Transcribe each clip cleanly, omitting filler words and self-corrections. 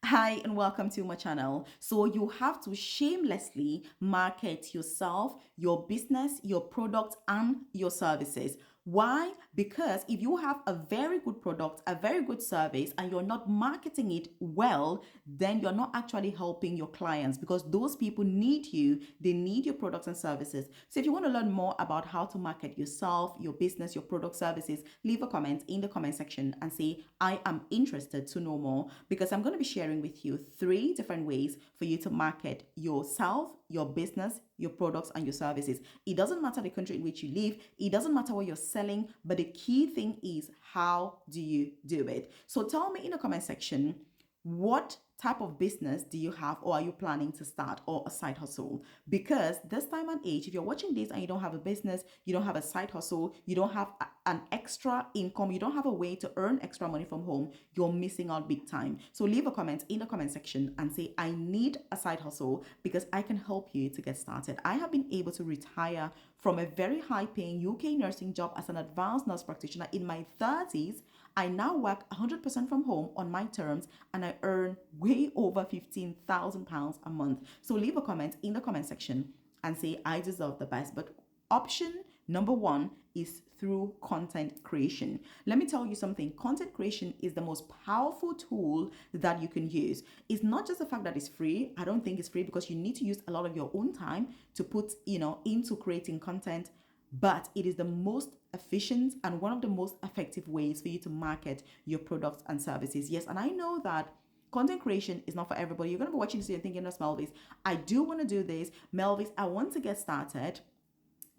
Hi and welcome to my channel. So you have to shamelessly market yourself, your business, your product and your services. Why? Because if you have a very good product, a very good service, and you're not marketing it well, then you're not actually helping your clients because those people need you. They need your products and services. So if you want to learn more about how to market yourself, your business, your product services, leave a comment in the comment section and say, I am interested to know more because I'm going to be sharing with you three different ways for you to market yourself, your business, your products, and your services. It doesn't matter the country in which you live, it doesn't matter what you're selling, but the key thing is how do you do it? So tell me in the comment section what type of business do you have or are you planning to start or a side hustle? Because this time and age, if you're watching this and you don't have a business, you don't have a side hustle, you don't have an extra income, you don't have a way to earn extra money from home, you're missing out big time. So leave a comment in the comment section and say, I need a side hustle because I can help you to get started. I have been able to retire from a very high paying UK nursing job as an advanced nurse practitioner in my 30s. I now work 100% from home on my terms and I earn way over £15,000 a month. So leave a comment in the comment section and say, I deserve the best. But option number one is through content creation. Let me tell you something. Content creation is the most powerful tool that you can use. It's not just the fact that it's free. I don't think it's free because you need to use a lot of your own time to put, into creating content, but it is the most efficient and one of the most effective ways for you to market your products and services. Yes, and I know that content creation is not for everybody. You're going to be watching this and thinking, no, Melvis, I do want to do this. Melvis, I want to get started,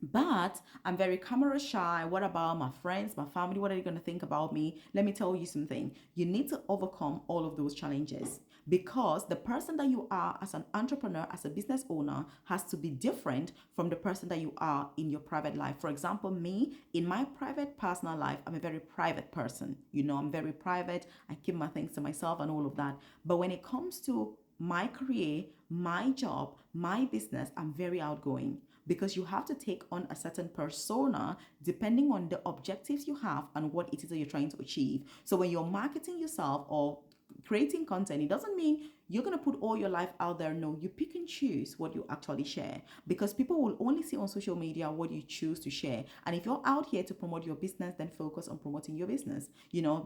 but I'm very camera shy. What about my friends, my family? What are they going to think about me? Let me tell you something. You need to overcome all of those challenges because the person that you are as an entrepreneur, as a business owner, has to be different from the person that you are in your private life. For example, me, in my private personal life, I'm a very private person. I'm very private. I keep my things to myself and all of that. But when it comes to my career, my job, my business, I'm very outgoing because you have to take on a certain persona depending on the objectives you have and what it is that you're trying to achieve. So when you're marketing yourself or creating content, it doesn't mean you're going to put all your life out there. No, you pick and choose what you actually share because people will only see on social media what you choose to share. And if you're out here to promote your business, then focus on promoting your business,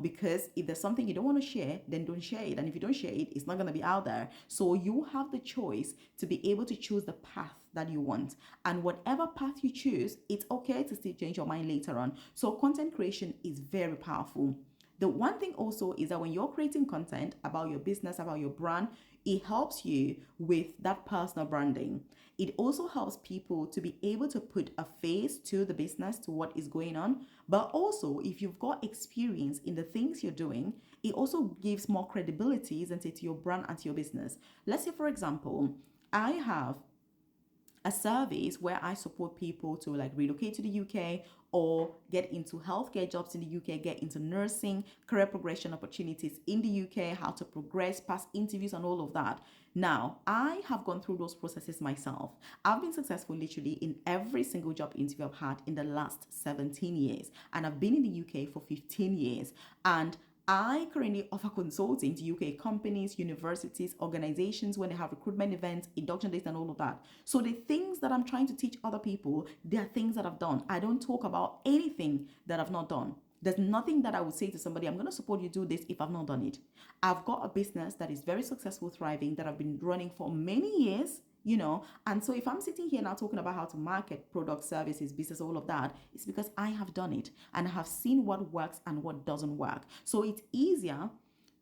because if there's something you don't want to share, then don't share it. And if you don't share it, it's not going to be out there. So you have the choice to be able to choose the path that you want. And whatever path you choose, it's okay to still change your mind later on. So content creation is very powerful. The one thing also is that when you're creating content about your business, about your brand, it helps you with that personal branding. It also helps people to be able to put a face to the business, to what is going on. But also, if you've got experience in the things you're doing, it also gives more credibility, isn't it, to your brand and to your business. Let's say, for example, I have a service where I support people to like relocate to the UK or get into healthcare jobs in the UK, get into nursing, career progression opportunities in the UK, how to progress, pass interviews, and all of that. Now, I have gone through those processes myself. I've been successful literally in every single job interview I've had in the last 17 years, and I've been in the UK for 15 years. And I currently offer consulting to UK companies, universities, organizations when they have recruitment events, induction days, and all of that. So the things that I'm trying to teach other people, they are things that I've done. I don't talk about anything that I've not done. There's nothing that I would say to somebody, I'm going to support you do this if I've not done it. I've got a business that is very successful, thriving, that I've been running for many years. And so if I'm sitting here now talking about how to market products, services, business, all of that, it's because I have done it and I have seen what works and what doesn't work. So it's easier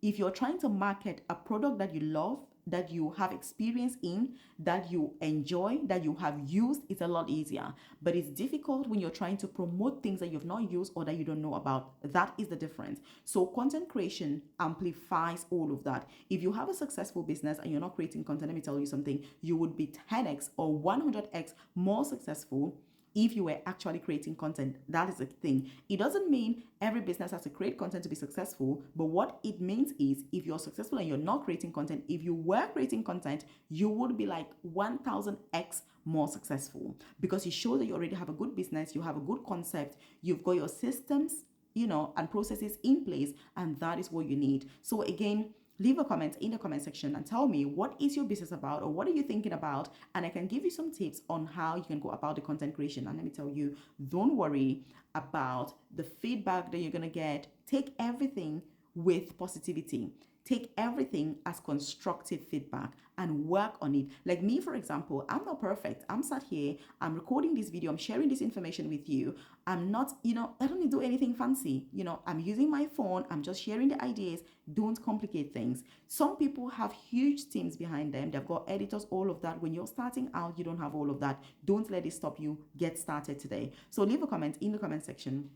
if you're trying to market a product that you love, that you have experience in, that you enjoy, that you have used, it's a lot easier. But it's difficult when you're trying to promote things that you've not used or that you don't know about. That is the difference. So content creation amplifies all of that. If you have a successful business and you're not creating content, let me tell you something, you would be 10x or 100x more successful if you were actually creating content. That is the thing. It doesn't mean every business has to create content to be successful, but what it means is if you're successful and you're not creating content, if you were creating content, you would be like 1000x more successful because it shows that you already have a good business, you have a good concept, you've got your systems, and processes in place, and that is what you need. So again, leave a comment in the comment section and tell me what is your business about or what are you thinking about, and I can give you some tips on how you can go about the content creation. And let me tell you, don't worry about the feedback that you're going to get. Take everything with positivity. Take everything as constructive feedback and work on it. Like me, for example, I'm not perfect. I'm sat here, I'm recording this video, I'm sharing this information with you. I'm not, I don't need to do anything fancy. I'm using my phone, I'm just sharing the ideas. Don't complicate things. Some people have huge teams behind them, they've got editors, all of that. When you're starting out, you don't have all of that. Don't let it stop you. Get started today. So leave a comment in the comment section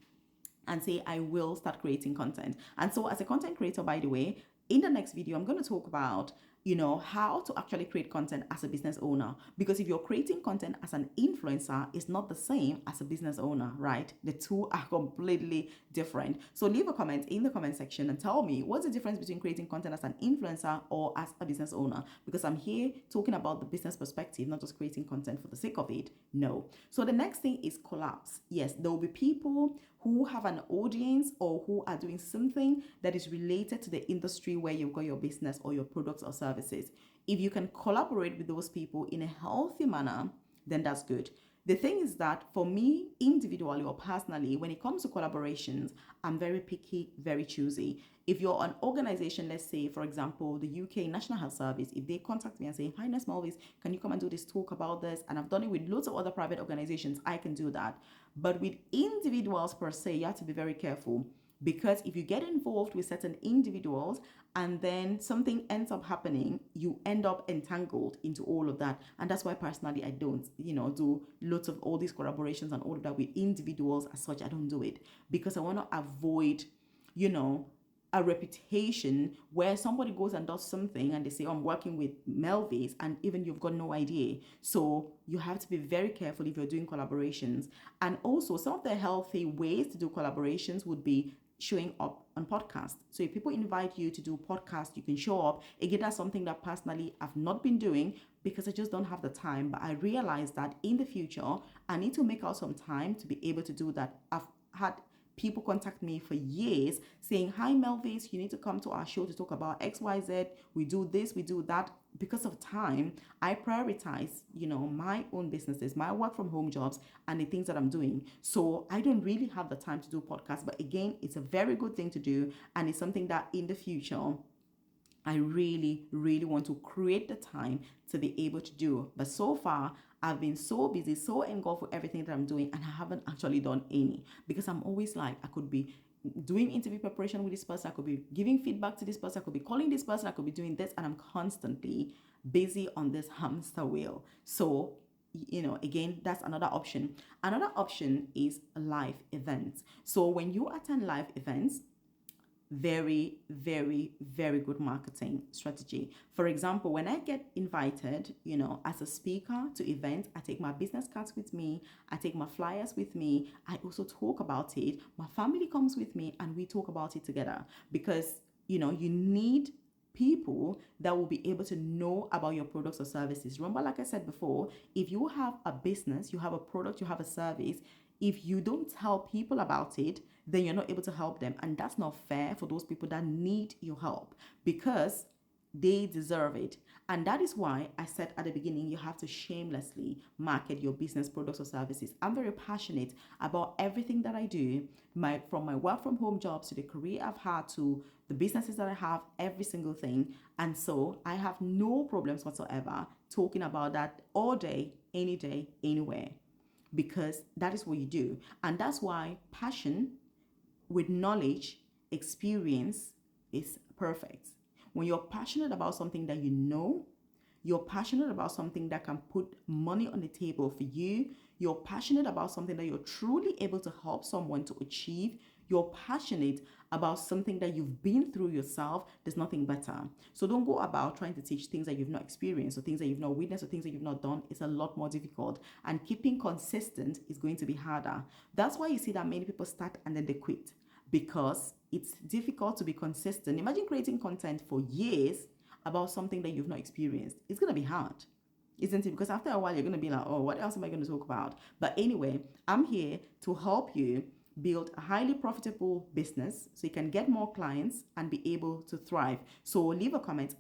and say, I will start creating content. And so as a content creator, by the way, in the next video, I'm going to talk about, how to actually create content as a business owner. Because if you're creating content as an influencer, it's not the same as a business owner, right? The two are completely different. So leave a comment in the comment section and tell me what's the difference between creating content as an influencer or as a business owner. Because I'm here talking about the business perspective, not just creating content for the sake of it. No. So the next thing is collabs. Yes, there will be people who have an audience or who are doing something that is related to the industry where you've got your business or your products or services. If you can collaborate with those people in a healthy manner, then that's good. The thing is that for me, individually or personally, when it comes to collaborations, I'm very picky, very choosy. If you're an organization, let's say, for example, the UK National Health Service, if they contact me and say, hi, Ness Melvis, can you come and do this talk about this? And I've done it with loads of other private organizations, I can do that. But with individuals per se, you have to be very careful, because if you get involved with certain individuals and then something ends up happening, you end up entangled into all of that. And that's why personally I don't, do lots of all these collaborations and all of that with individuals as such. I don't do it because I want to avoid, a reputation where somebody goes and does something and they say, oh, I'm working with Melvis, and even you've got no idea. So you have to be very careful if you're doing collaborations. And also some of the healthy ways to do collaborations would be showing up on podcasts. So if people invite you to do podcast, you can show up. Again, that's something that personally I've not been doing because I just don't have the time. But I realize that in the future, I need to make out some time to be able to do that. I've had people contact me for years saying, hi Melvis, you need to come to our show to talk about XYZ. We do this, we do that. Because of time, I prioritize, my own businesses, my work from home jobs, and the things that I'm doing. So I don't really have the time to do podcasts. But again, it's a very good thing to do. And it's something that in the future, I really, really want to create the time to be able to do. But so far, I've been so busy, so engulfed with everything that I'm doing, and I haven't actually done any, because I'm always like, I could be doing interview preparation with this person, I could be giving feedback to this person, I could be calling this person, I could be doing this, and I'm constantly busy on this hamster wheel. So, again, that's another option. Another option is live events. So when you attend live events, very, very, very good marketing strategy. For example, when I get invited, as a speaker to events, I take my business cards with me, I take my flyers with me, I also talk about it. My family comes with me and we talk about it together, because, you need people that will be able to know about your products or services. Remember, like I said before, if you have a business, you have a product, you have a service, if you don't tell people about it, then you're not able to help them. And that's not fair for those people that need your help, because they deserve it. And that is why I said at the beginning, you have to shamelessly market your business, products, or services. I'm very passionate about everything that I do, from my work from home jobs to the career I've had to the businesses that I have, every single thing. And so I have no problems whatsoever talking about that all day, any day, anywhere, because that is what you do. And that's why passion with knowledge, experience is perfect. When you're passionate about something that you're passionate about something that can put money on the table for you, you're passionate about something that you're truly able to help someone to achieve, you're passionate about something that you've been through yourself, there's nothing better. So don't go about trying to teach things that you've not experienced or things that you've not witnessed or things that you've not done. It's a lot more difficult. And keeping consistent is going to be harder. That's why you see that many people start and then they quit, because it's difficult to be consistent. Imagine creating content for years about something that you've not experienced. It's going to be hard, isn't it? Because after a while, you're going to be like, oh, what else am I going to talk about? But anyway, I'm here to help you build a highly profitable business so you can get more clients and be able to thrive. So leave a comment.